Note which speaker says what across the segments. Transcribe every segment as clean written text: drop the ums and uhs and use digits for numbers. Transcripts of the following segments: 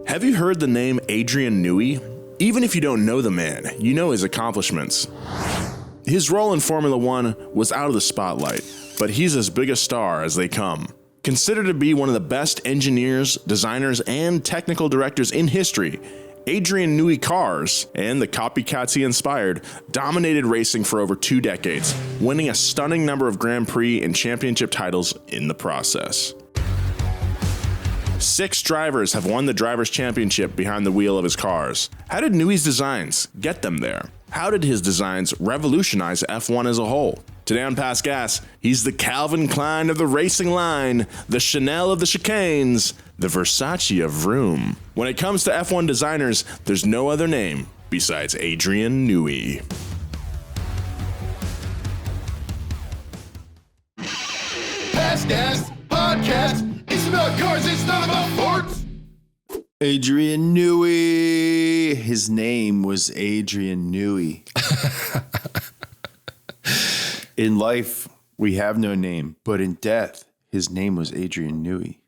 Speaker 1: Have you heard the name Adrian Newey? Even if you don't know the man, you know his accomplishments. His role in Formula One was out of the spotlight, but he's as big a star as they come. Considered to be one of the best engineers, designers, and technical directors in history, Adrian Newey cars, and the copycats he inspired, dominated racing for over 2 decades, winning a stunning number of Grand Prix and Championship titles in the process. 6 drivers have won the Drivers' Championship behind the wheel of his cars. How did Newey's designs get them there? How did his designs revolutionize F1 as a whole? Today on Past Gas, he's the Calvin Klein of the racing line, the Chanel of the chicanes, the Versace of Vroom. When it comes to F1 designers, there's no other name besides Adrian Newey.
Speaker 2: Past Gas Podcast. It's about cars, it's not about forts.
Speaker 3: Adrian Newey. His name was Adrian Newey. In life, we have no name, but in death, his name was Adrian Newey.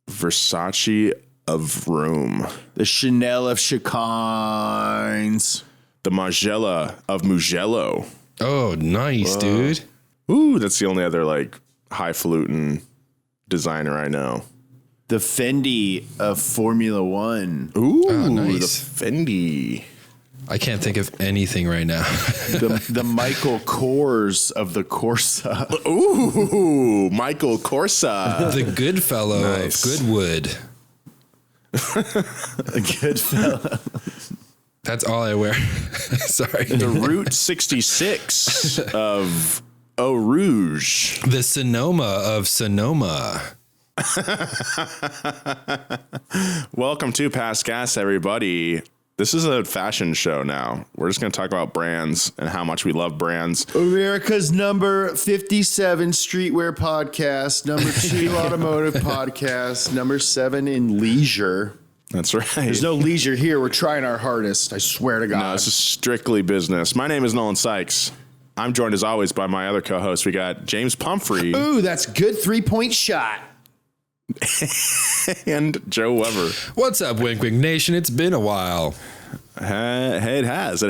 Speaker 1: Versace of Vroom.
Speaker 3: The Chanel of chicanes.
Speaker 1: The Margiela of Mugello.
Speaker 4: Oh, nice, dude.
Speaker 1: Ooh, that's the only other highfalutin designer I know.
Speaker 3: The Fendi of Formula One.
Speaker 1: Ooh,
Speaker 4: nice.
Speaker 1: The Fendi.
Speaker 4: I can't think of anything right now.
Speaker 3: The Michael Kors of the Corsa.
Speaker 1: Ooh, Michael Corsa.
Speaker 4: The good fellow
Speaker 1: Nice.
Speaker 4: of Goodwood.
Speaker 3: A good fella.
Speaker 4: That's all I wear. Sorry.
Speaker 1: The Route 66 of Eau Rouge.
Speaker 4: The Sonoma of Sonoma.
Speaker 1: Welcome to Past Gas, everybody. This is a fashion show now. We're just going to talk about brands and how much we love brands.
Speaker 3: America's number 57 streetwear podcast, number 2 automotive podcast, number 7 in leisure.
Speaker 1: That's right.
Speaker 3: There's no leisure here. We're trying our hardest. I swear to God.
Speaker 1: No, this is strictly business. My name is Nolan Sykes. I'm joined as always by my other co-host. We got James Pumphrey.
Speaker 3: Ooh, that's good 3-point shot.
Speaker 1: And Joe Weber.
Speaker 4: What's up, Wink Wink Nation? It's been a while.
Speaker 1: Hey, it has.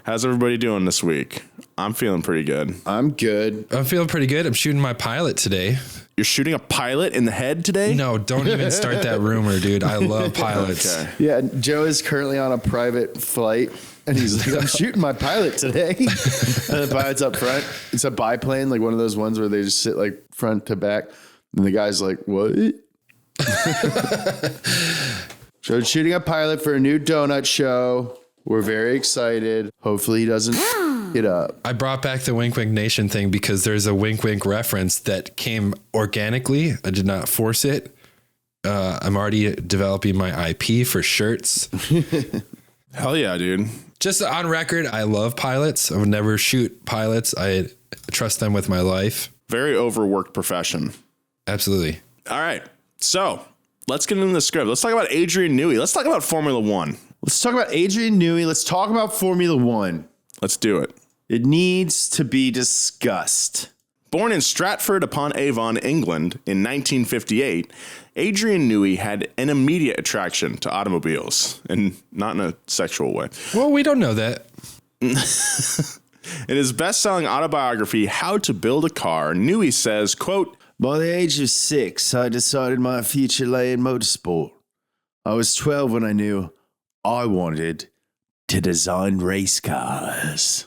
Speaker 1: How's everybody doing this week? I'm feeling pretty good.
Speaker 3: I'm good.
Speaker 4: I'm feeling pretty good. I'm shooting my pilot today.
Speaker 1: You're shooting a pilot in the head today?
Speaker 4: No, don't even start that rumor, dude. I love pilots.
Speaker 1: Okay.
Speaker 3: Yeah, Joe is currently on a private flight, and he's like, I'm shooting my pilot today. And the pilot's up front. It's a biplane, like one of those ones where they just sit like front to back. And the guy's like, what? So shooting a pilot for a new donut show. We're very excited. Hopefully he doesn't get up.
Speaker 4: I brought back the Wink Wink Nation thing because there's a Wink Wink reference that came organically. I did not force it. I'm already developing my IP for shirts.
Speaker 1: Hell yeah, dude.
Speaker 4: Just on record, I love pilots. I would never shoot pilots. I trust them with my life.
Speaker 1: Very overworked profession.
Speaker 4: Absolutely.
Speaker 1: All right. So let's get into the script. Let's talk about Adrian Newey. Let's talk about Formula One.
Speaker 3: Let's talk about Adrian Newey. Let's talk about Formula One.
Speaker 1: Let's do it.
Speaker 3: It needs to be discussed.
Speaker 1: Born in Stratford-upon-Avon, England in 1958, Adrian Newey had an immediate attraction to automobiles, and not in a sexual way.
Speaker 4: Well, we don't know that.
Speaker 1: In his best-selling autobiography, How to Build a Car, Newey says, quote,
Speaker 3: By the age of 6, I decided my future lay in motorsport. I was 12 when I knew I wanted to design race cars.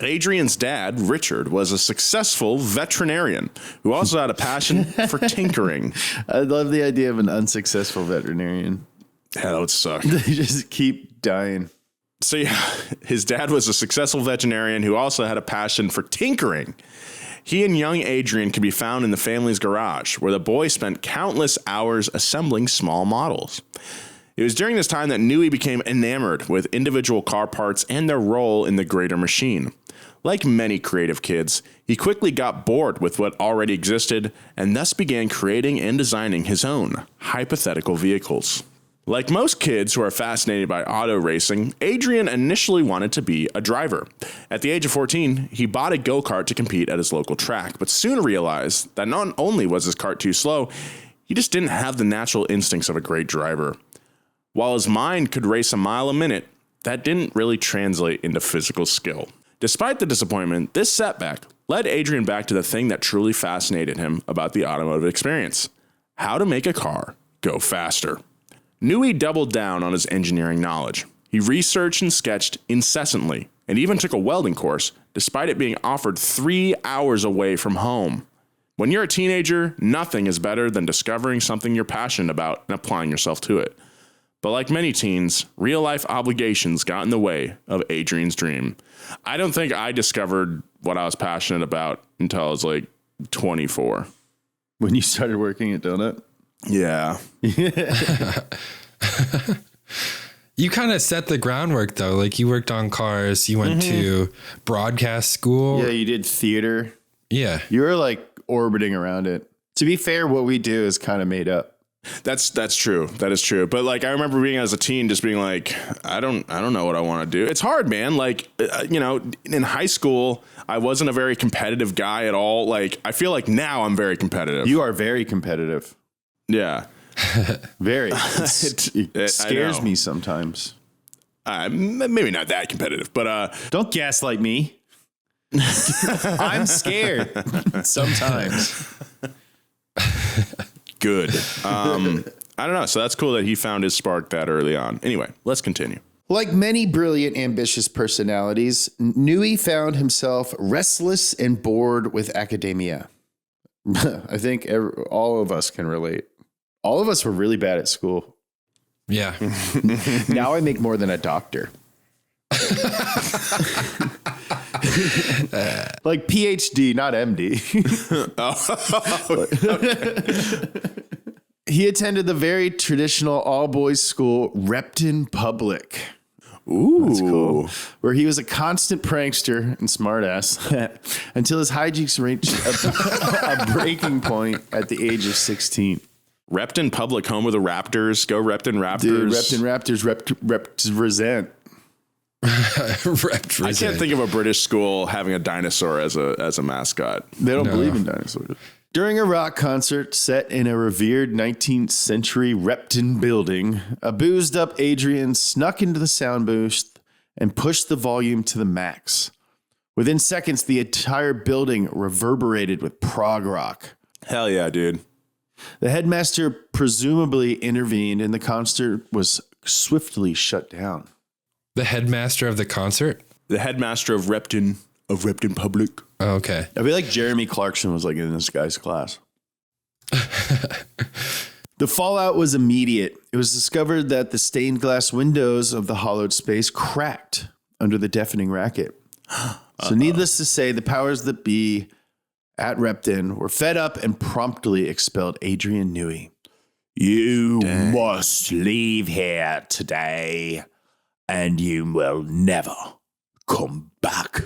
Speaker 1: Adrian's dad, Richard, was a successful veterinarian who also had a passion for tinkering.
Speaker 3: I love the idea of an unsuccessful veterinarian.
Speaker 1: Yeah, that would suck.
Speaker 3: They just keep dying.
Speaker 1: So yeah, his dad was a successful veterinarian who also had a passion for tinkering. He and young Adrian can be found in the family's garage, where the boy spent countless hours assembling small models. It was during this time that Newey became enamored with individual car parts and their role in the greater machine. Like many creative kids, he quickly got bored with what already existed and thus began creating and designing his own hypothetical vehicles. Like most kids who are fascinated by auto racing, Adrian initially wanted to be a driver. At the age of 14, he bought a go-kart to compete at his local track, but soon realized that not only was his kart too slow, he just didn't have the natural instincts of a great driver. While his mind could race a mile a minute, that didn't really translate into physical skill. Despite the disappointment, this setback led Adrian back to the thing that truly fascinated him about the automotive experience: how to make a car go faster. Newey doubled down on his engineering knowledge. He researched and sketched incessantly, and even took a welding course, despite it being offered 3 hours away from home. When you're a teenager, nothing is better than discovering something you're passionate about and applying yourself to it. But like many teens, real-life obligations got in the way of Adrian's dream. I don't think I discovered what I was passionate about until I was like 24.
Speaker 3: When you started working at Donut?
Speaker 1: Yeah.
Speaker 4: You kind of set the groundwork, though. Like, you worked on cars. You went to broadcast school.
Speaker 3: Yeah, you did theater.
Speaker 4: Yeah.
Speaker 3: You were like orbiting around it. To be fair, what we do is kind of made up.
Speaker 1: That's true. That is true. But like, I remember being as a teen, just being like, I don't know what I want to do. It's hard, man. Like, in high school, I wasn't a very competitive guy at all. Like, I feel like now I'm very competitive.
Speaker 3: You are very competitive.
Speaker 1: Yeah.
Speaker 3: Very. It scares me sometimes.
Speaker 1: Maybe not that competitive, but
Speaker 3: don't gaslight me. I'm scared sometimes.
Speaker 1: Good. I don't know. So that's cool that he found his spark that early on. Anyway, let's continue.
Speaker 3: Like many brilliant, ambitious personalities, Newey found himself restless and bored with academia. I think all of us can relate. All of us were really bad at school.
Speaker 4: Yeah.
Speaker 3: Now I make more than a doctor. Like PhD, not MD. He attended the very traditional all-boys school, Repton Public.
Speaker 1: Ooh.
Speaker 3: That's cool. Where he was a constant prankster and smartass until his hijinks reached a breaking point at the age of 16.
Speaker 1: Repton Public, home of the Raptors. Go Repton Raptors.
Speaker 3: Dude, Repton Raptors represent.
Speaker 1: I can't think of a British school having a dinosaur as a mascot.
Speaker 3: They don't believe in dinosaurs. During a rock concert set in a revered 19th century Repton building, a boozed up Adrian snuck into the sound booth and pushed the volume to the max. Within seconds, the entire building reverberated with prog rock.
Speaker 1: Hell yeah, dude.
Speaker 3: The headmaster presumably intervened and the concert was swiftly shut down.
Speaker 4: The headmaster of the concert?
Speaker 1: The headmaster of Repton Public.
Speaker 4: Oh, okay.
Speaker 3: I feel like Jeremy Clarkson was like in this guy's class. The fallout was immediate. It was discovered that the stained glass windows of the hollowed space cracked under the deafening racket. So needless to say, the powers that be at Repton were fed up and promptly expelled Adrian Newey. You must leave here today, and you will never come back.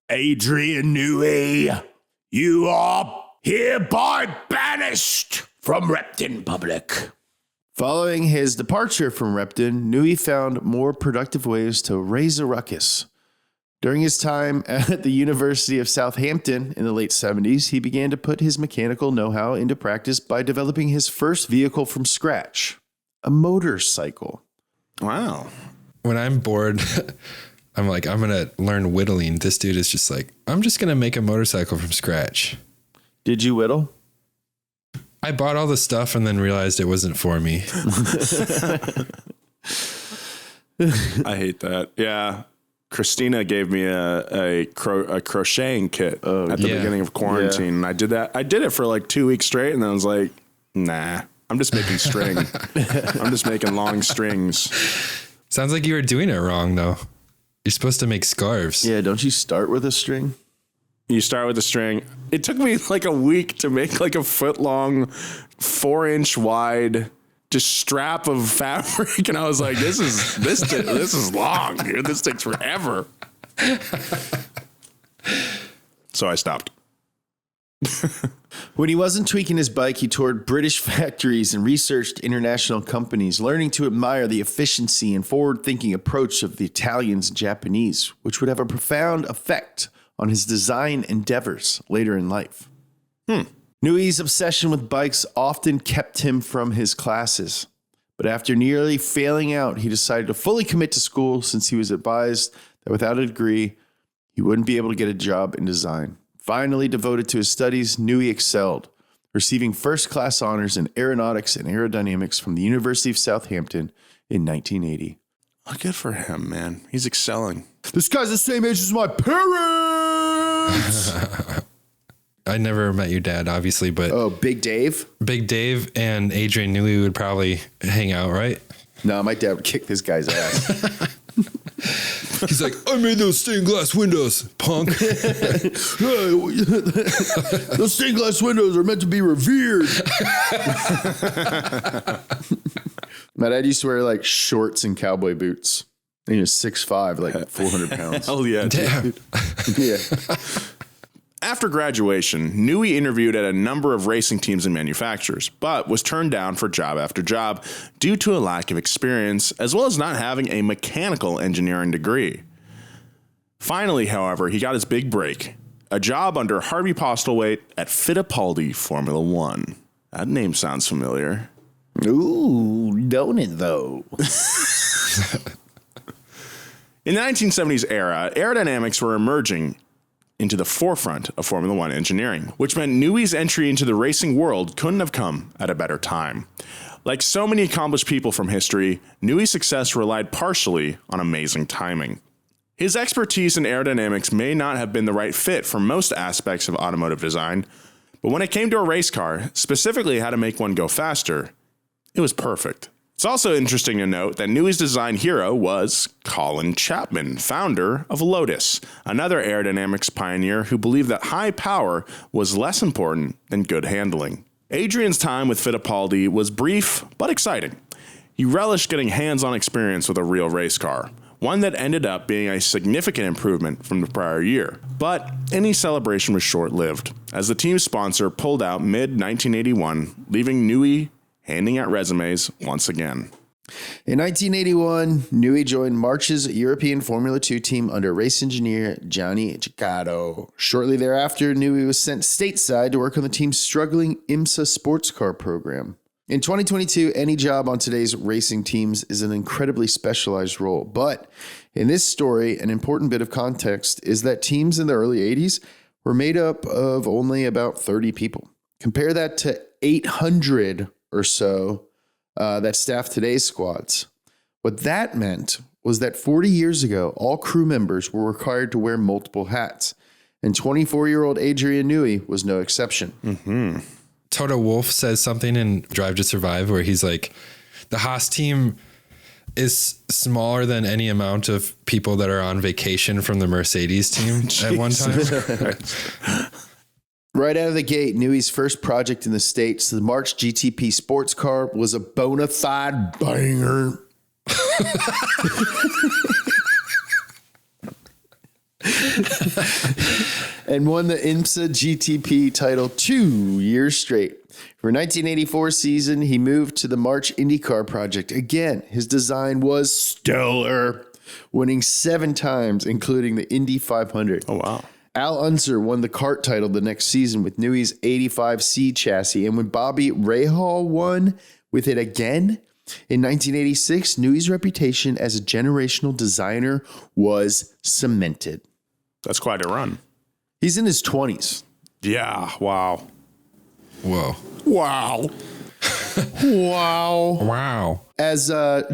Speaker 3: Adrian Newey, you are hereby banished from Repton Public. Following his departure from Repton, Newey found more productive ways to raise a ruckus. During his time at the University of Southampton in the late 70s, he began to put his mechanical know-how into practice by developing his first vehicle from scratch, a motorcycle.
Speaker 1: Wow.
Speaker 4: When I'm bored, I'm like, I'm going to learn whittling. This dude is just like, I'm just going to make a motorcycle from scratch.
Speaker 3: Did you whittle?
Speaker 4: I bought all the stuff and then realized it wasn't for me.
Speaker 1: I hate that. Yeah. Christina gave me a crocheting kit at the beginning of quarantine. And I did that. I did it for like 2 weeks straight. And then I was like, nah, I'm just making string. I'm just making long strings.
Speaker 4: Sounds like you were doing it wrong, though. You're supposed to make scarves.
Speaker 3: Yeah, don't you start with a string?
Speaker 1: You start with a string. It took me like a week to make like a foot long, 4-inch wide just strap of fabric, and I was like, this is long, dude. This takes forever. So I stopped.
Speaker 3: When he wasn't tweaking his bike, he toured British factories and researched international companies, learning to admire the efficiency and forward-thinking approach of the Italians and Japanese, which would have a profound effect on his design endeavors later in life. Newey's obsession with bikes often kept him from his classes, But after nearly failing out, he decided to fully commit to school since he was advised that without a degree, he wouldn't be able to get a job in design. Finally devoted to his studies, Newey excelled, receiving first-class honors in aeronautics and aerodynamics from the University of Southampton in 1980.
Speaker 1: Oh, good for him, man. He's excelling.
Speaker 3: This guy's the same age as my parents!
Speaker 4: I never met your dad, obviously, but
Speaker 3: Oh, Big Dave?
Speaker 4: Big Dave and Adrian Newey would probably hang out, right?
Speaker 3: No, my dad would kick this guy's ass.
Speaker 4: He's like, I made those stained glass windows, punk.
Speaker 3: Those stained glass windows are meant to be revered. My dad used to wear like shorts and cowboy boots. And he was 6'5", like 400 pounds.
Speaker 1: Hell yeah.
Speaker 4: Damn.
Speaker 3: Yeah.
Speaker 1: After graduation, Newey interviewed at a number of racing teams and manufacturers, but was turned down for job after job due to a lack of experience, as well as not having a mechanical engineering degree. Finally, however, he got his big break, a job under Harvey Postlethwaite at Fittipaldi Formula One. That name sounds familiar.
Speaker 3: Ooh, don't it though?
Speaker 1: In the 1970s era, aerodynamics were emerging into the forefront of Formula One engineering, which meant Newey's entry into the racing world couldn't have come at a better time. Like so many accomplished people from history, Newey's success relied partially on amazing timing. His expertise in aerodynamics may not have been the right fit for most aspects of automotive design, but when it came to a race car, specifically how to make one go faster, it was perfect. It's also interesting to note that Newey's design hero was Colin Chapman, founder of Lotus, another aerodynamics pioneer who believed that high power was less important than good handling. Adrian's time with Fittipaldi was brief but exciting. He relished getting hands-on experience with a real race car, one that ended up being a significant improvement from the prior year. But any celebration was short-lived, as the team's sponsor pulled out mid-1981, leaving Newey handing out resumes once again.
Speaker 3: In 1981, Newey joined March's European Formula 2 team under race engineer Gianni Ciccato. Shortly thereafter, Newey was sent stateside to work on the team's struggling IMSA sports car program. In 2022, any job on today's racing teams is an incredibly specialized role. But in this story, an important bit of context is that teams in the early 80s were made up of only about 30 people. Compare that to 800 or so that staff today's squads. What that meant was that 40 years ago, all crew members were required to wear multiple hats, and 24-year-old Adrian Newey was no exception.
Speaker 1: Mm-hmm.
Speaker 4: Toto Wolff says something in Drive to Survive where he's like, the Haas team is smaller than any amount of people that are on vacation from the Mercedes team at one time.
Speaker 3: Right out of the gate, Newey's first project in the States, the March GTP sports car, was a bona fide banger. And won the IMSA GTP title 2 years straight. For 1984 season, he moved to the March IndyCar project. Again, his design was stellar, winning 7 times, including the Indy 500.
Speaker 1: Oh, wow.
Speaker 3: Al Unser won the kart title the next season with Newey's 85C chassis. And when Bobby Rahal won with it again in 1986, Newey's reputation as a generational designer was cemented.
Speaker 1: That's quite a run.
Speaker 3: He's in his 20s.
Speaker 1: Yeah, wow.
Speaker 4: Whoa.
Speaker 1: Wow.
Speaker 3: Wow.
Speaker 4: Wow.
Speaker 3: As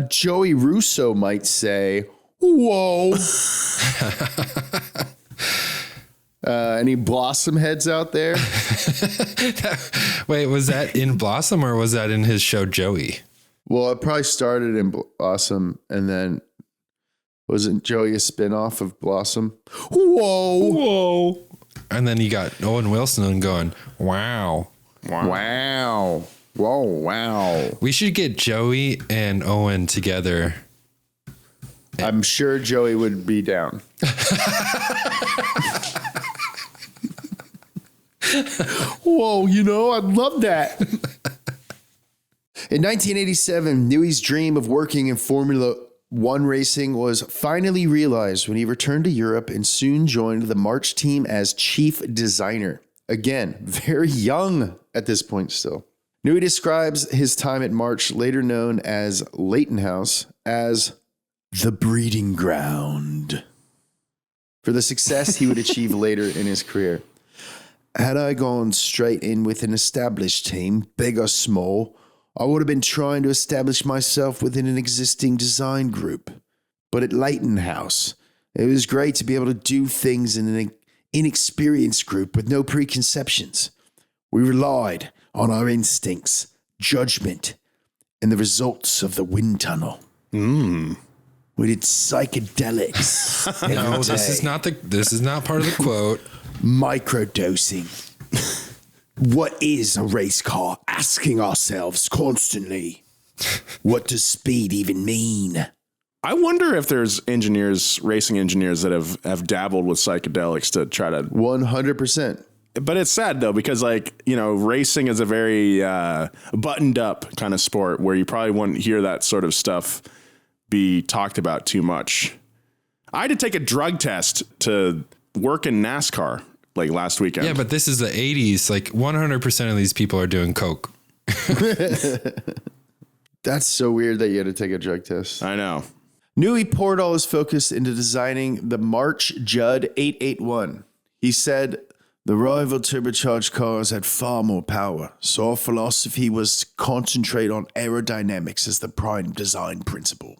Speaker 3: Joey Russo might say, whoa. Any Blossom heads out there?
Speaker 4: Wait, was that in Blossom or was that in his show Joey?
Speaker 3: Well, it probably started in Blossom, and then wasn't Joey a spinoff of Blossom? Whoa.
Speaker 4: Whoa. And then you got Owen Wilson going, wow.
Speaker 3: Wow. Whoa, wow.
Speaker 4: We should get Joey and Owen together.
Speaker 3: I'm sure Joey would be down. Whoa, I'd love that. In 1987, Newey's dream of working in Formula One racing was finally realized when he returned to Europe and soon joined the March team as chief designer. Again, very young at this point still. Newey describes his time at March, later known as Leighton House, as the breeding ground for the success he would achieve later in his career. Had I gone straight in with an established team, big or small, I would have been trying to establish myself within an existing design group. But at Leighton House, it was great to be able to do things in an inexperienced group with no preconceptions. We relied on our instincts, judgment, and the results of the wind tunnel. We did psychedelics.
Speaker 4: No, this is not part of the quote.
Speaker 3: Microdosing. What is a race car? Asking ourselves constantly, what does speed even mean?
Speaker 1: I wonder if there's racing engineers that have dabbled with psychedelics to try to
Speaker 3: 100%.
Speaker 1: But it's sad though, because racing is a very buttoned up kind of sport where you probably wouldn't hear that sort of stuff be talked about too much. I had to take a drug test to work in NASCAR last weekend.
Speaker 4: Yeah, but this is the 80s. 100% of these people are doing coke.
Speaker 3: That's so weird that you had to take a drug test.
Speaker 1: I know.
Speaker 3: Newey poured all his focus into designing the March Judd 881. He said, the rival turbocharged cars had far more power, so our philosophy was to concentrate on aerodynamics as the prime design principle.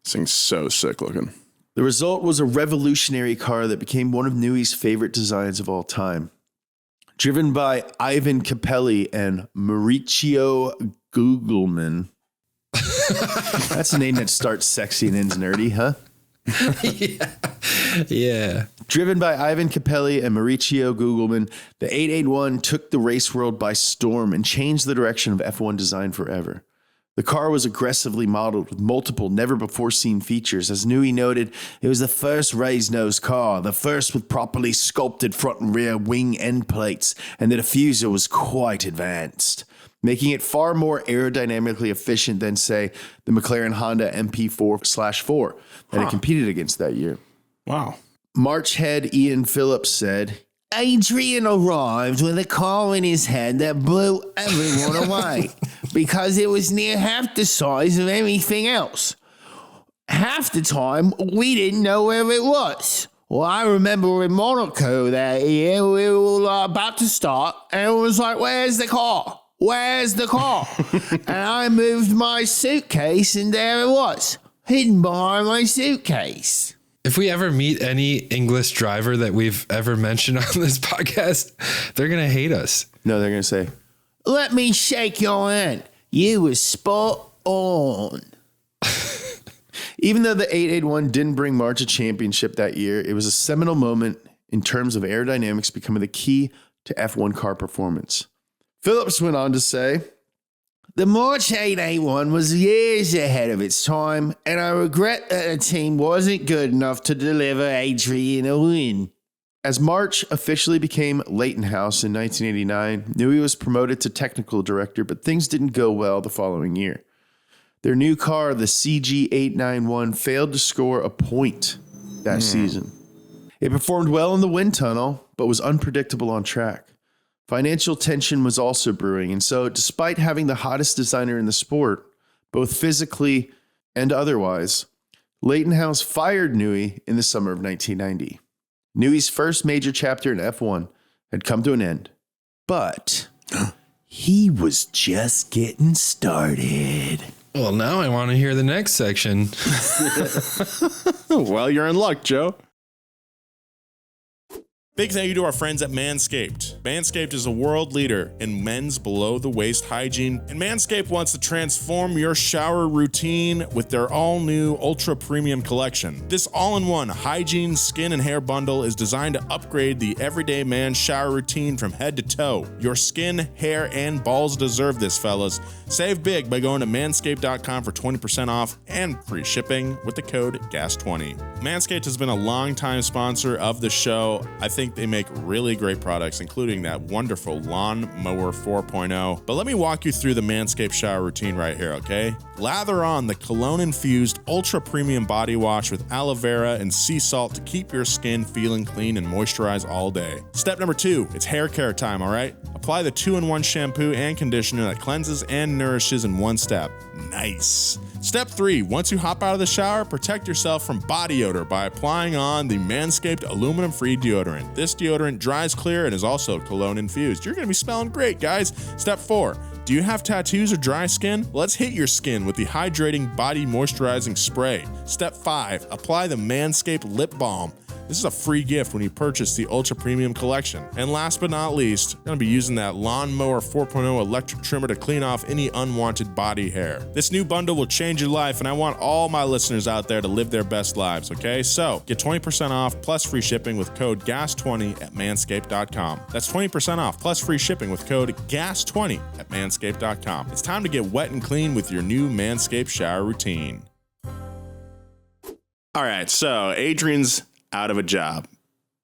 Speaker 1: This thing's so sick looking.
Speaker 3: The result was a revolutionary car that became one of Newey's favorite designs of all time. Driven by Ivan Capelli and Mauricio Gugelman. That's a name that starts sexy and ends nerdy, huh?
Speaker 4: Yeah.
Speaker 3: Driven by Ivan Capelli and Mauricio Gugelman, the 881 took the race world by storm and changed the direction of F1 design forever. The car was aggressively modeled with multiple never-before-seen features. As Newey noted, it was the first raised-nose car, the first with properly sculpted front and rear wing end plates, and the diffuser was quite advanced, making it far more aerodynamically efficient than, say, the McLaren Honda MP4/4 that it competed against that year.
Speaker 1: Wow.
Speaker 3: March head Ian Phillips said, Adrian arrived with a car in his head that blew everyone away because it was near half the size of anything else. Half the time, we didn't know where it was. Well, I remember in Monaco that year, we were about to start, and it was like, where's the car? Where's the car? And I moved my suitcase, and there it was, hidden behind my suitcase.
Speaker 4: If we ever meet any English driver that we've ever mentioned on this podcast, they're going to hate us.
Speaker 3: No, they're going to say, let me shake your hand. You were spot on. Even though the 881 didn't bring March a championship that year, it was a seminal moment in terms of aerodynamics becoming the key to F1 car performance. Phillips went on to say, the March 881 was years ahead of its time, and I regret that the team wasn't good enough to deliver Adrian a win. As March officially became Leighton House in 1989, Newey was promoted to technical director, but things didn't go well the following year. Their new car, the CG891, failed to score a point that season. It performed well in the wind tunnel, but was unpredictable on track. Financial tension was also brewing, and so despite having the hottest designer in the sport, both physically and otherwise, Leighton House fired Newey in the summer of 1990. Newey's first major chapter in F1 had come to an end, but he was just getting started.
Speaker 4: Well, now I want to hear the next section.
Speaker 1: Well, you're in luck, Joe. Big thank you to our friends at Manscaped. Manscaped is a world leader in men's below-the-waist hygiene, and Manscaped wants to transform your shower routine with their all-new ultra-premium collection. This all-in-one hygiene, skin, and hair bundle is designed to upgrade the everyday man's shower routine from head to toe. Your skin, hair, and balls deserve this, fellas. Save big by going to manscaped.com for 20% off and free shipping with the code GAS20. Manscaped has been a long-time sponsor of the show. I think think they make really great products, including that wonderful Lawn Mower 4.0. But let me walk you through the Manscaped shower routine right here, okay? Lather on the cologne-infused ultra premium body wash with aloe vera and sea salt to keep your skin feeling clean and moisturize all day. Step number 2, it's hair care time, all right? Apply the 2-in-1 shampoo and conditioner that cleanses and nourishes in one step. Nice. Step 3, once you hop out of the shower, protect yourself from body odor by applying on the Manscaped aluminum-free deodorant. This deodorant dries clear and is also cologne-infused. You're going to be smelling great, guys. Step 4, do you have tattoos or dry skin? Let's hit your skin with the hydrating body moisturizing spray. Step 5, apply the Manscaped lip balm. This is a free gift when you purchase the Ultra Premium Collection. And last but not least, I'm going to be using that Lawn Mower 4.0 electric trimmer to clean off any unwanted body hair. This new bundle will change your life, and I want all my listeners out there to live their best lives, okay? So, get 20% off plus free shipping with code GAS20 at manscaped.com. That's 20% off plus free shipping with code GAS20 at manscaped.com. It's time to get wet and clean with your new Manscaped shower routine. All right, so Adrian's out of a job.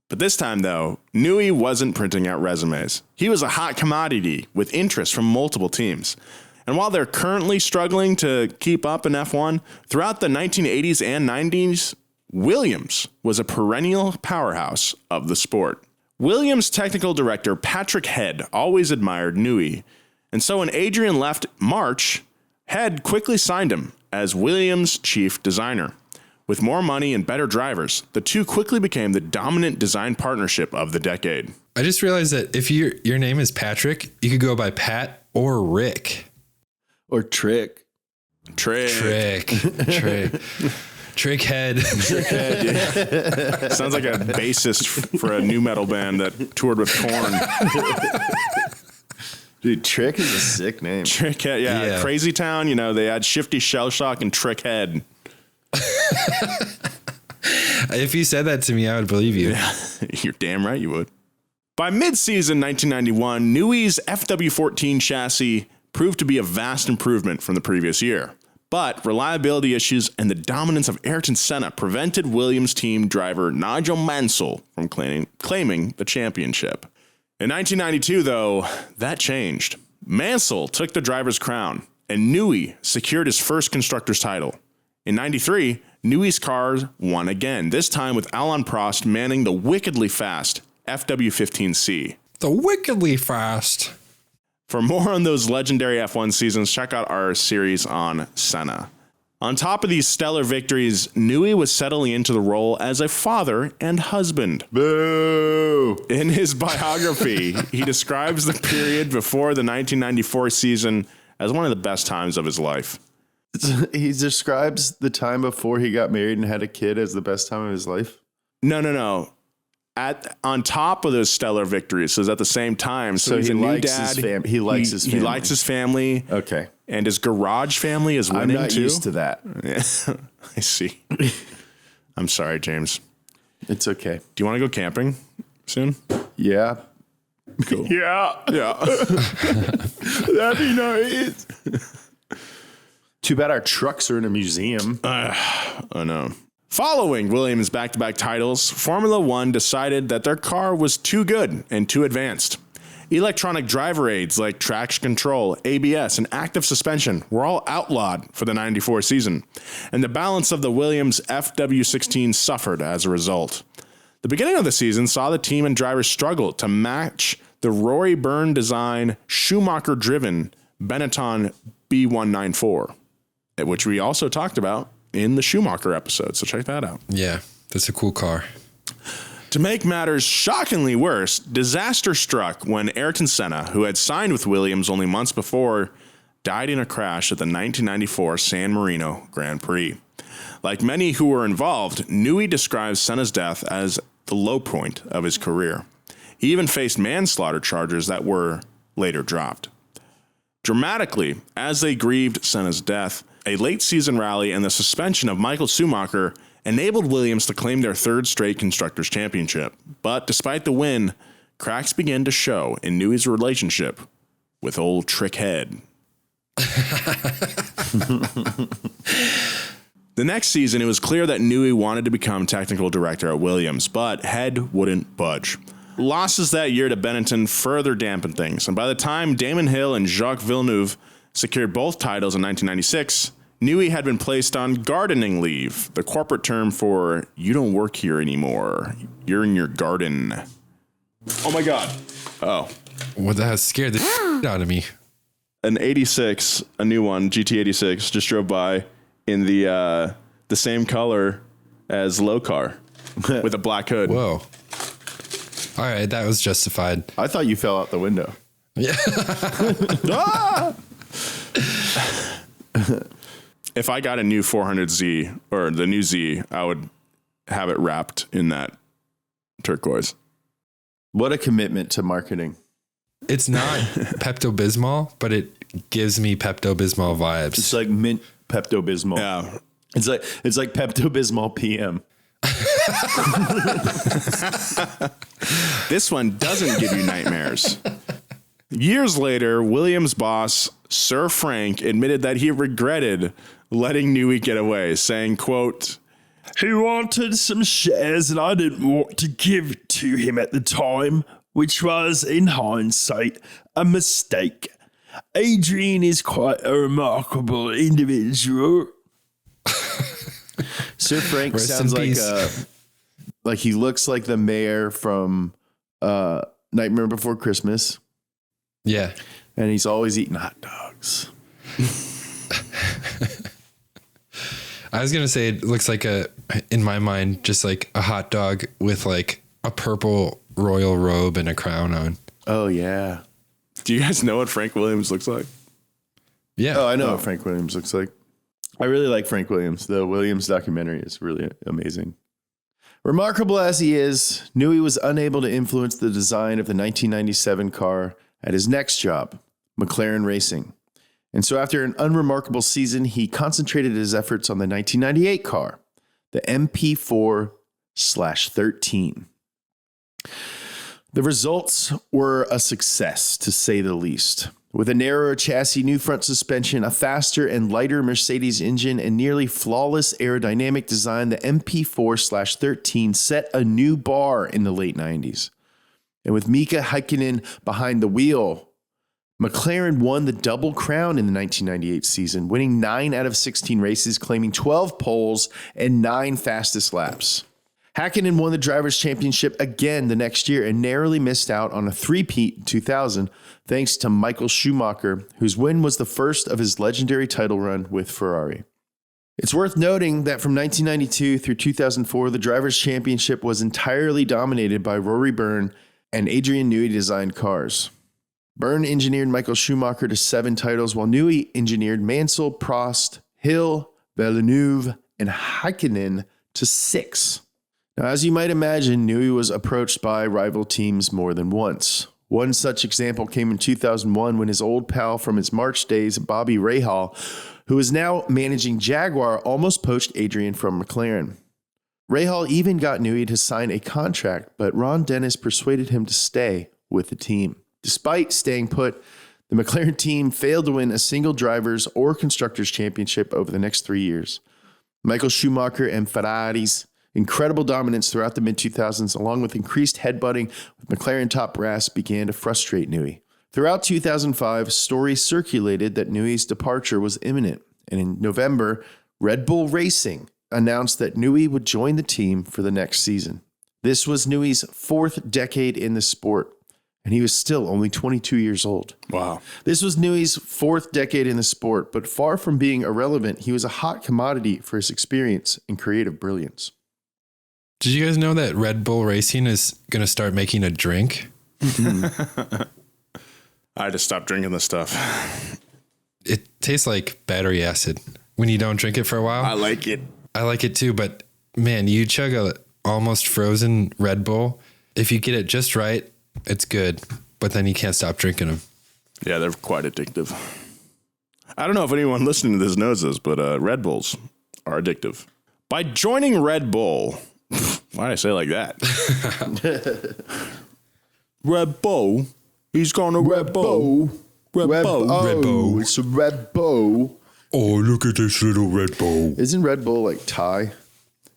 Speaker 1: But this time, though, Newey wasn't printing out resumes. He was a hot commodity with interest from multiple teams. And while they're currently struggling to keep up in F1, throughout the 1980s and 90s, Williams was a perennial powerhouse of the sport. Williams technical director Patrick Head always admired Newey. And so when Adrian left March, Head quickly signed him as Williams' chief designer. With more money and better drivers, the two quickly became the dominant design partnership of the decade.
Speaker 4: I just realized that if your name is Patrick, you could go by Pat or Rick.
Speaker 3: Or Trick.
Speaker 1: Trick
Speaker 4: Head.
Speaker 1: Trick Head, yeah. Sounds like a bassist for a new metal band that toured with Korn.
Speaker 3: Dude, Trick is a sick name.
Speaker 1: Trick Head, yeah. Crazy Town, they had Shifty Shell Shock and Trick Head.
Speaker 4: If you said that to me, I would believe you.
Speaker 1: Yeah, you're damn right you would. By mid-season 1991, Newey's FW14 chassis proved to be a vast improvement from the previous year. But reliability issues and the dominance of Ayrton Senna prevented Williams team driver Nigel Mansell from claiming the championship. In 1992, though, that changed. Mansell took the driver's crown, and Newey secured his first constructor's title. In 93, Newey's cars won again, this time with Alain Prost manning the wickedly fast FW15C.
Speaker 4: The wickedly fast.
Speaker 1: For more on those legendary F1 seasons, check out our series on Senna. On top of these stellar victories, Newey was settling into the role as a father and husband.
Speaker 3: Boo!
Speaker 1: In his biography, he describes the period before the 1994 season as one of the best times of his life.
Speaker 3: He describes the time before he got married and had a kid as the best time of his life?
Speaker 1: No. On top of those stellar victories, so at the same time. So he's a new dad.
Speaker 3: He likes his family.
Speaker 1: He likes his family.
Speaker 3: Okay.
Speaker 1: And his garage family is winning too.
Speaker 3: I'm not used to that.
Speaker 1: Yeah, I see. I'm sorry, James.
Speaker 3: It's okay.
Speaker 1: Do you want to go camping soon?
Speaker 3: Yeah.
Speaker 1: Cool.
Speaker 3: Yeah. That'd be nice. Too bad our trucks are in a museum.
Speaker 1: I know. Following Williams' back-to-back titles, Formula One decided that their car was too good and too advanced. Electronic driver aids like traction control, ABS, and active suspension were all outlawed for the 94 season, and the balance of the Williams FW16 suffered as a result. The beginning of the season saw the team and drivers struggle to match the Rory Byrne design Schumacher-driven Benetton B194, which we also talked about in the Schumacher episode, so check that out.
Speaker 4: Yeah, that's a cool car.
Speaker 1: To make matters shockingly worse, disaster struck when Ayrton Senna, who had signed with Williams only months before, died in a crash at the 1994 San Marino Grand Prix. Like many who were involved, Newey describes Senna's death as the low point of his career. He even faced manslaughter charges that were later dropped. Dramatically, as they grieved Senna's death, a late-season rally and the suspension of Michael Schumacher enabled Williams to claim their third straight Constructors' Championship. But despite the win, cracks began to show in Newey's relationship with old Trick Head. The next season, it was clear that Newey wanted to become technical director at Williams, but Head wouldn't budge. Losses that year to Benetton further dampened things, and by the time Damon Hill and Jacques Villeneuve secured both titles in 1996, Newey had been placed on gardening leave, the corporate term for you don't work here anymore. You're in your garden. Oh my God. Oh.
Speaker 4: What that scared the out of me.
Speaker 1: An 86, a new one, GT86, just drove by in the same color as Low Car with a black hood.
Speaker 4: Whoa. All right, that was justified.
Speaker 3: I thought you fell out the window.
Speaker 4: Yeah.
Speaker 1: Ah! If I got a new 400Z or the new Z, I would have it wrapped in that turquoise.
Speaker 3: What a commitment to marketing.
Speaker 4: It's not Pepto-Bismol, but it gives me Pepto-Bismol vibes.
Speaker 3: It's like mint Pepto-Bismol.
Speaker 1: Yeah.
Speaker 3: It's like Pepto-Bismol PM.
Speaker 1: This one doesn't give you nightmares. Years later, Williams' boss, Sir Frank, admitted that he regretted letting Newey get away, saying, quote,
Speaker 5: He wanted some shares and I didn't want to give it to him at the time, which was, in hindsight, a mistake. Adrian is quite a remarkable individual.
Speaker 3: Sir Frank
Speaker 4: Rest
Speaker 3: sounds
Speaker 4: in
Speaker 3: like he looks like the mayor from Nightmare Before Christmas.
Speaker 4: Yeah.
Speaker 3: And he's always eating hot dogs.
Speaker 4: I was going to say it looks like in my mind, just like a hot dog with like a purple royal robe and a crown on.
Speaker 3: Oh, yeah.
Speaker 1: do you guys know what Frank Williams looks like?
Speaker 4: Yeah.
Speaker 3: Oh, I know what Frank Williams looks like. I really like Frank Williams. The Williams documentary is really amazing. Remarkable as he is, Newey was unable to influence the design of the 1997 car at his next job, McLaren Racing. And so after an unremarkable season, he concentrated his efforts on the 1998 car, the MP4/13. The results were a success, to say the least. With a narrower chassis, new front suspension, a faster and lighter Mercedes engine, and nearly flawless aerodynamic design, the MP4/13 set a new bar in the late 90s. And with Mika Häkkinen behind the wheel, McLaren won the double crown in the 1998 season, winning 9 out of 16 races, claiming 12 poles and 9 fastest laps. Häkkinen won the Drivers' Championship again the next year and narrowly missed out on a three-peat in 2000, thanks to Michael Schumacher, whose win was the first of his legendary title run with Ferrari. It's worth noting that from 1992 through 2004, the Drivers' Championship was entirely dominated by Rory Byrne and Adrian Newey designed cars. Byrne engineered Michael Schumacher to 7 titles, while Newey engineered Mansell, Prost, Hill, Villeneuve, and Häkkinen to 6. Now, as you might imagine, Newey was approached by rival teams more than once. One such example came in 2001 when his old pal from his March days, Bobby Rahal, who is now managing Jaguar, almost poached Adrian from McLaren. Rahal even got Newey to sign a contract, but Ron Dennis persuaded him to stay with the team. Despite staying put, the McLaren team failed to win a single drivers' or constructors' championship over the next 3 years. Michael Schumacher and Ferrari's incredible dominance throughout the mid-2000s, along with increased headbutting with McLaren top brass, began to frustrate Newey. Throughout 2005, stories circulated that Newey's departure was imminent, and in November, Red Bull Racing announced that Newey would join the team for the next season. This was Newey's 4th decade in the sport, and he was still only 22 years old.
Speaker 1: Wow.
Speaker 3: This was Newey's 4th decade in the sport, but far from being irrelevant, he was a hot commodity for his experience and creative brilliance.
Speaker 4: Did you guys know that Red Bull Racing is going to start making a drink?
Speaker 1: I had to stop drinking this stuff.
Speaker 4: It tastes like battery acid when you don't drink it for a while.
Speaker 1: I like it.
Speaker 4: I like it too, but man, you chug a almost frozen Red Bull. If you get it just right, it's good, but then you can't stop drinking them.
Speaker 1: Yeah, they're quite addictive. I don't know if anyone listening to this knows this, but Red Bulls are addictive. By joining Red Bull, why did I say it like that? Red Bull, he's gonna Red Bull. Red Bull.
Speaker 3: Red Bull. It's a Red Bull.
Speaker 4: Oh, look at this little Red Bull.
Speaker 3: Isn't Red Bull like Thai?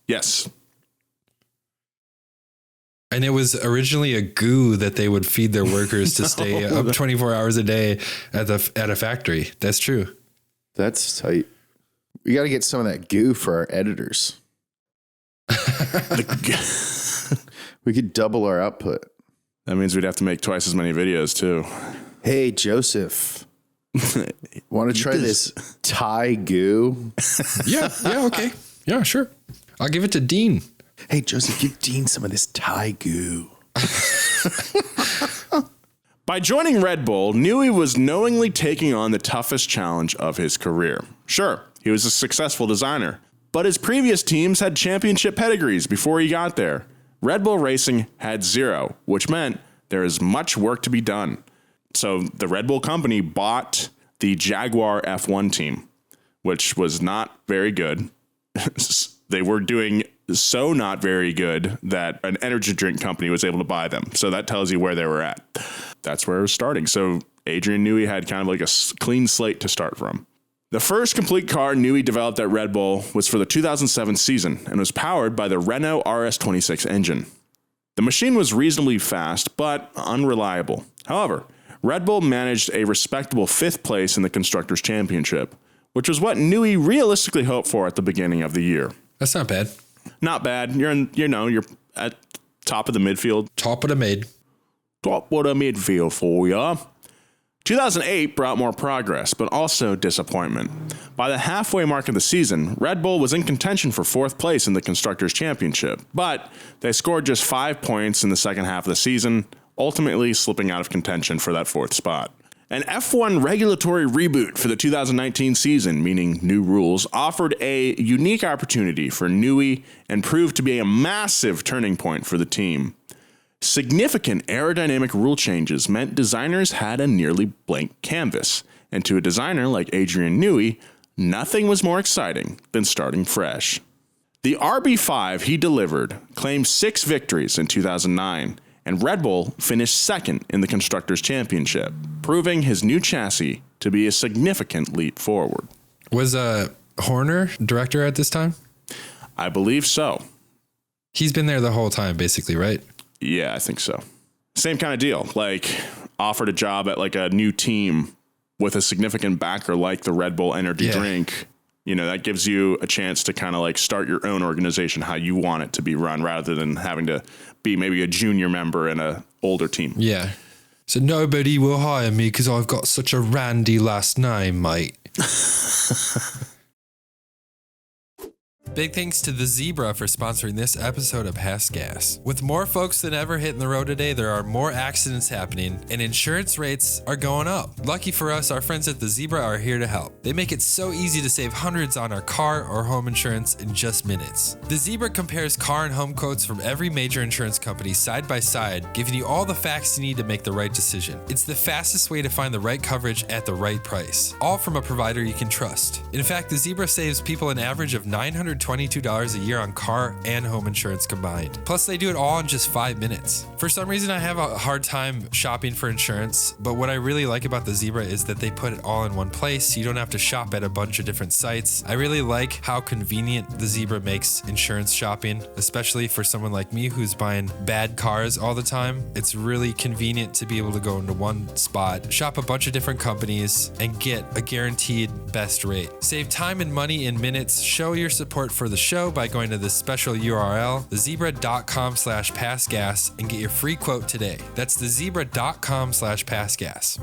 Speaker 1: Yes.
Speaker 4: And it was originally a goo that they would feed their workers to stay up 24 hours a day at a factory. That's true.
Speaker 3: That's tight. We got to get some of that goo for our editors. We could double our output.
Speaker 1: That means we'd have to make twice as many videos too.
Speaker 3: Hey, Joseph. Want to try this Thai goo?
Speaker 4: Yeah, okay. Yeah, sure. I'll give it to Dean.
Speaker 3: Hey, Joseph, give Dean some of this Thai goo.
Speaker 1: By joining Red Bull, Newey was knowingly taking on the toughest challenge of his career. Sure, he was a successful designer, but his previous teams had championship pedigrees before he got there. Red Bull Racing had zero, which meant there is much work to be done. So the Red Bull company bought the Jaguar F1 team, which was not very good. They were doing so not very good that an energy drink company was able to buy them. So that tells you where they were at. That's where it was starting. So Adrian Newey had kind of like a clean slate to start from. The first complete car Newey developed at Red Bull was for the 2007 season and was powered by the Renault RS26 engine. The machine was reasonably fast, but unreliable. However, Red Bull managed a respectable 5th place in the Constructors' Championship, which was what Newey realistically hoped for at the beginning of the year.
Speaker 4: That's not bad.
Speaker 1: Not bad. You're at top of the midfield.
Speaker 4: Top of the mid.
Speaker 1: Top of the midfield for ya. 2008 brought more progress, but also disappointment. By the halfway mark of the season, Red Bull was in contention for 4th place in the Constructors' Championship, but they scored just 5 points in the second half of the season, ultimately slipping out of contention for that 4th spot. An F1 regulatory reboot for the 2019 season, meaning new rules, offered a unique opportunity for Newey and proved to be a massive turning point for the team. Significant aerodynamic rule changes meant designers had a nearly blank canvas, and to a designer like Adrian Newey, nothing was more exciting than starting fresh. The RB5 he delivered claimed 6 victories in 2009, and Red Bull finished 2nd in the Constructors' Championship, proving his new chassis to be a significant leap forward.
Speaker 4: Was Horner director at this time?
Speaker 1: I believe so.
Speaker 4: He's been there the whole time, basically, right?
Speaker 1: Yeah, I think so. Same kind of deal. Like, offered a job at like a new team with a significant backer like the Red Bull energy drink. You know, that gives you a chance to kind of like start your own organization how you want it to be run rather than having to be maybe a junior member in an older team.
Speaker 4: Yeah. So nobody will hire me because I've got such a randy last name, mate. Big thanks to the Zebra for sponsoring this episode of Past Gas. With more folks than ever hitting the road today, there are more accidents happening and insurance rates are going up. Lucky for us, our friends at the Zebra are here to help. They make it so easy to save hundreds on our car or home insurance in just minutes. The Zebra compares car and home quotes from every major insurance company side by side, giving you all the facts you need to make the right decision. It's the fastest way to find the right coverage at the right price, all from a provider you can trust. In fact, the Zebra saves people an average of $922 a year on car and home insurance combined. Plus, they do it all in just 5 minutes. For some reason, I have a hard time shopping for insurance, but what I really like about the Zebra is that they put it all in one place. You don't have to shop at a bunch of different sites. I really like how convenient the Zebra makes insurance shopping, especially for someone like me who's buying bad cars all the time. It's really convenient to be able to go into one spot, shop a bunch of different companies, and get a guaranteed best rate. Save time and money in minutes. Show your support for the show by going to this special URL, thezebra.com/passgas, and get your free quote today. That's thezebra.com/passgas.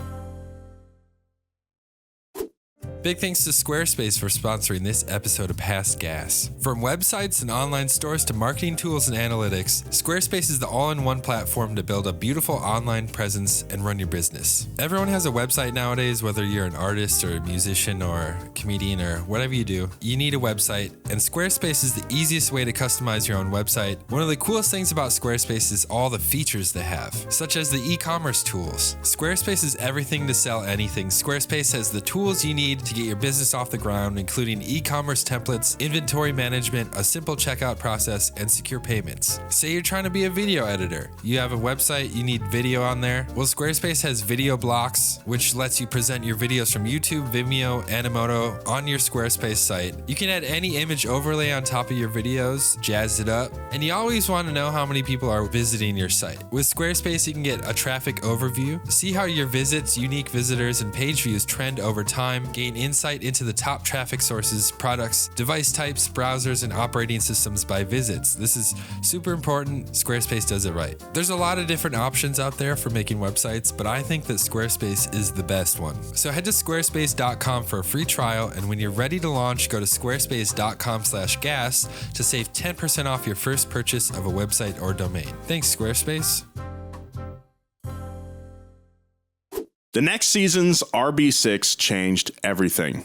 Speaker 4: Big thanks to Squarespace for sponsoring this episode of Past Gas. From websites and online stores to marketing tools and analytics, Squarespace is the all-in-one platform to build a beautiful online presence and run your business. Everyone has a website nowadays, whether you're an artist or a musician or a comedian or whatever you do, you need a website, and Squarespace is the easiest way to customize your own website. One of the coolest things about Squarespace is all the features they have, such as the e-commerce tools. Squarespace is everything to sell anything. Squarespace has the tools you need to get your business off the ground, including e-commerce templates, inventory management, a simple checkout process, and secure payments. Say you're trying to be a video editor. You have a website, you need video on there. Well, Squarespace has video blocks, which lets you present your videos from YouTube, Vimeo, Animoto on your Squarespace site. You can add any image overlay on top of your videos, jazz it up, and you always want to know how many people are visiting your site. With Squarespace, you can get a traffic overview, see how your visits, unique visitors, and page views trend over time, gain insight into the top traffic sources, products, device types, browsers, and operating systems by visits. This is super important. Squarespace does it right. There's a lot of different options out there for making websites, but I think that Squarespace is the best one. So head to squarespace.com for a free trial, and when you're ready to launch, go to squarespace.com/gas to save 10% off your first purchase of a website or domain. Thanks, Squarespace.
Speaker 1: The next season's RB6 changed everything.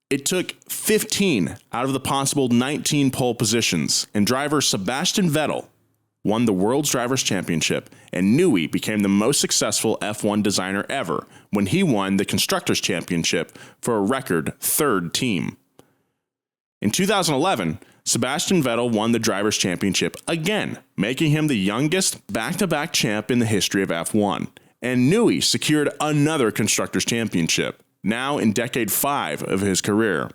Speaker 1: It took 15 out of the possible 19 pole positions, and driver Sebastian Vettel won the World's Drivers' Championship, and Newey became the most successful F1 designer ever when he won the Constructors' Championship for a record third team. In 2011, Sebastian Vettel won the Drivers' Championship again, making him the youngest back-to-back champ in the history of F1. And Newey secured another Constructors' Championship, now in decade 5 of his career.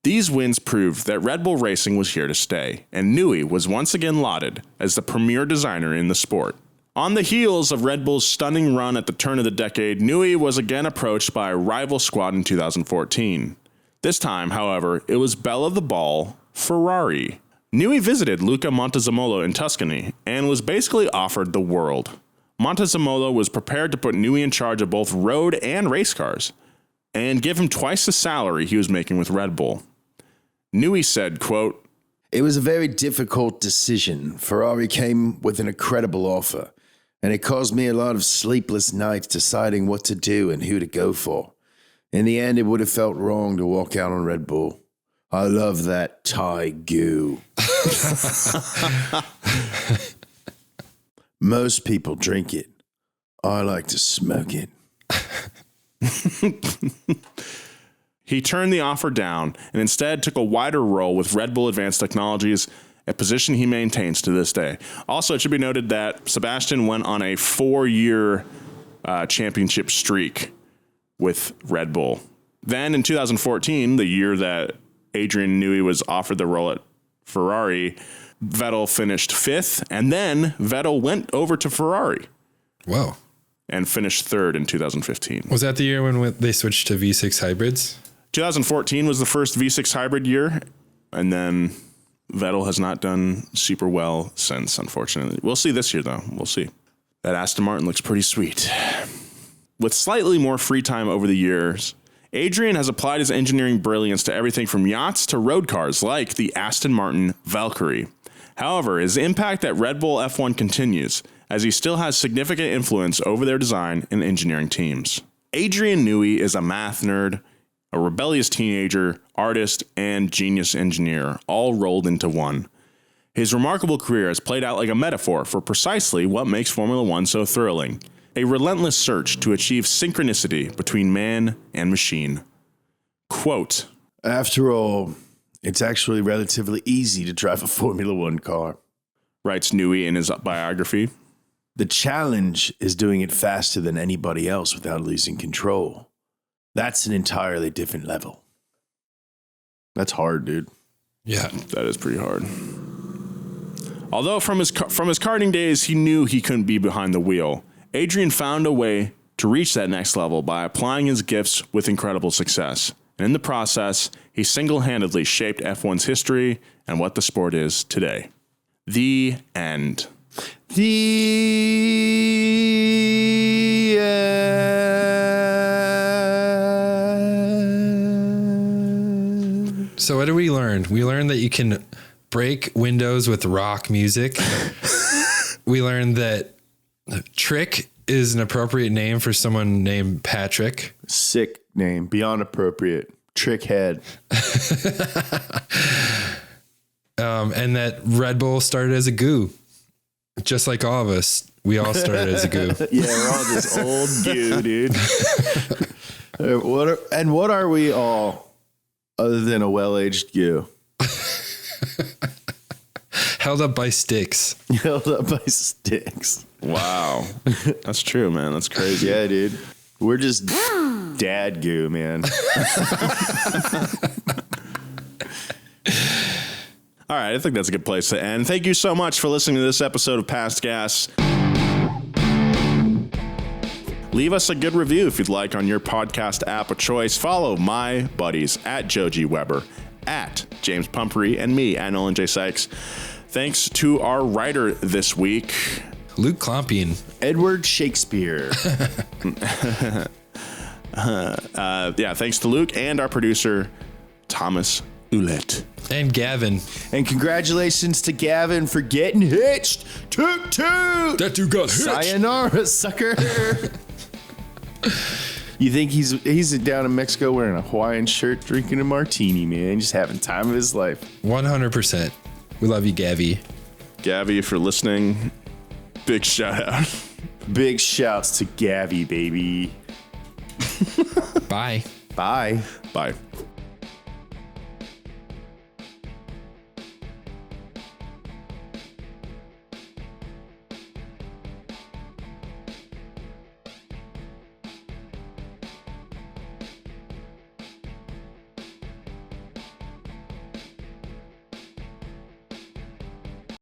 Speaker 1: These wins proved that Red Bull racing was here to stay, and Newey was once again lauded as the premier designer in the sport. On the heels of Red Bull's stunning run at the turn of the decade, Newey was again approached by a rival squad in 2014. This time, however, it was belle of the ball, Ferrari. Newey visited Luca Montezemolo in Tuscany and was basically offered the world. Montezemolo was prepared to put Newey in charge of both road and race cars and give him twice the salary he was making with Red Bull. Newey said, quote,
Speaker 3: "It was a very difficult decision. Ferrari came with an incredible offer, and it caused me a lot of sleepless nights deciding what to do and who to go for. In the end, it would have felt wrong to walk out on Red Bull. I love that Thai goo." Most people drink it. I like to smoke it.
Speaker 1: He turned the offer down and instead took a wider role with Red Bull Advanced Technologies, a position he maintains to this day. Also, it should be noted that Sebastian went on a 4-year championship streak with Red Bull. Then in 2014, the year that Adrian Newey was offered the role at Ferrari, Vettel finished 5th, and then Vettel went over to Ferrari.
Speaker 4: Whoa.
Speaker 1: And finished 3rd in 2015.
Speaker 4: Was that the year when they switched to V6 hybrids?
Speaker 1: 2014 was the first V6 hybrid year, and then Vettel has not done super well since, unfortunately. We'll see this year, though. We'll see. That Aston Martin looks pretty sweet. With slightly more free time over the years, Adrian has applied his engineering brilliance to everything from yachts to road cars like the Aston Martin Valkyrie. However, his impact at Red Bull F1 continues, as he still has significant influence over their design and engineering teams. Adrian Newey is a math nerd, a rebellious teenager, artist, and genius engineer, all rolled into one. His remarkable career has played out like a metaphor for precisely what makes Formula One so thrilling: a relentless search to achieve synchronicity between man and machine. Quote,
Speaker 3: "After all, it's actually relatively easy to drive a Formula One car,"
Speaker 1: writes Newey in his biography.
Speaker 3: "The challenge is doing it faster than anybody else without losing control. That's an entirely different level." That's hard, dude.
Speaker 4: Yeah.
Speaker 1: That is pretty hard. Although from his karting days, he knew he couldn't be behind the wheel, Adrian found a way to reach that next level by applying his gifts with incredible success. And in the process, he single-handedly shaped F1's history and what the sport is today. The end.
Speaker 3: The end.
Speaker 4: So what did we learn? We learned that you can break windows with rock music. We learned that Trick is an appropriate name for someone named Patrick.
Speaker 3: Sick name, beyond appropriate. Trick head.
Speaker 4: And that Red Bull started as a goo. Just like all of us. We all started as a goo.
Speaker 3: Yeah, we're all just old goo, dude. What are we all? Other than a well-aged goo.
Speaker 4: Held up by sticks.
Speaker 3: Held up by sticks.
Speaker 1: Wow. That's true, man. That's crazy.
Speaker 3: Yeah, dude. We're just dad goo, man.
Speaker 1: All right, I think that's a good place to end. Thank you so much for listening to this episode of Past Gas. Leave us a good review if you'd like on your podcast app of choice. Follow my buddies at Joe G. Weber, at James Pumphrey, and me at Nolan J. Sykes. Thanks to our writer this week,
Speaker 4: Luke Klompian.
Speaker 3: Edward Shakespeare.
Speaker 1: Thanks to Luke and our producer, Thomas Ouellette.
Speaker 4: And Gavin.
Speaker 3: And congratulations to Gavin for getting hitched. Toot toot.
Speaker 4: That dude got hitched.
Speaker 3: Sayonara, sucker. You think he's down in Mexico wearing a Hawaiian shirt, drinking a martini, man, just having time of his life.
Speaker 4: 100%. We love you, Gavi.
Speaker 1: Gavi, if you're listening, big shout out.
Speaker 3: Big shouts to Gavi, baby.
Speaker 4: Bye.
Speaker 3: Bye.
Speaker 1: Bye.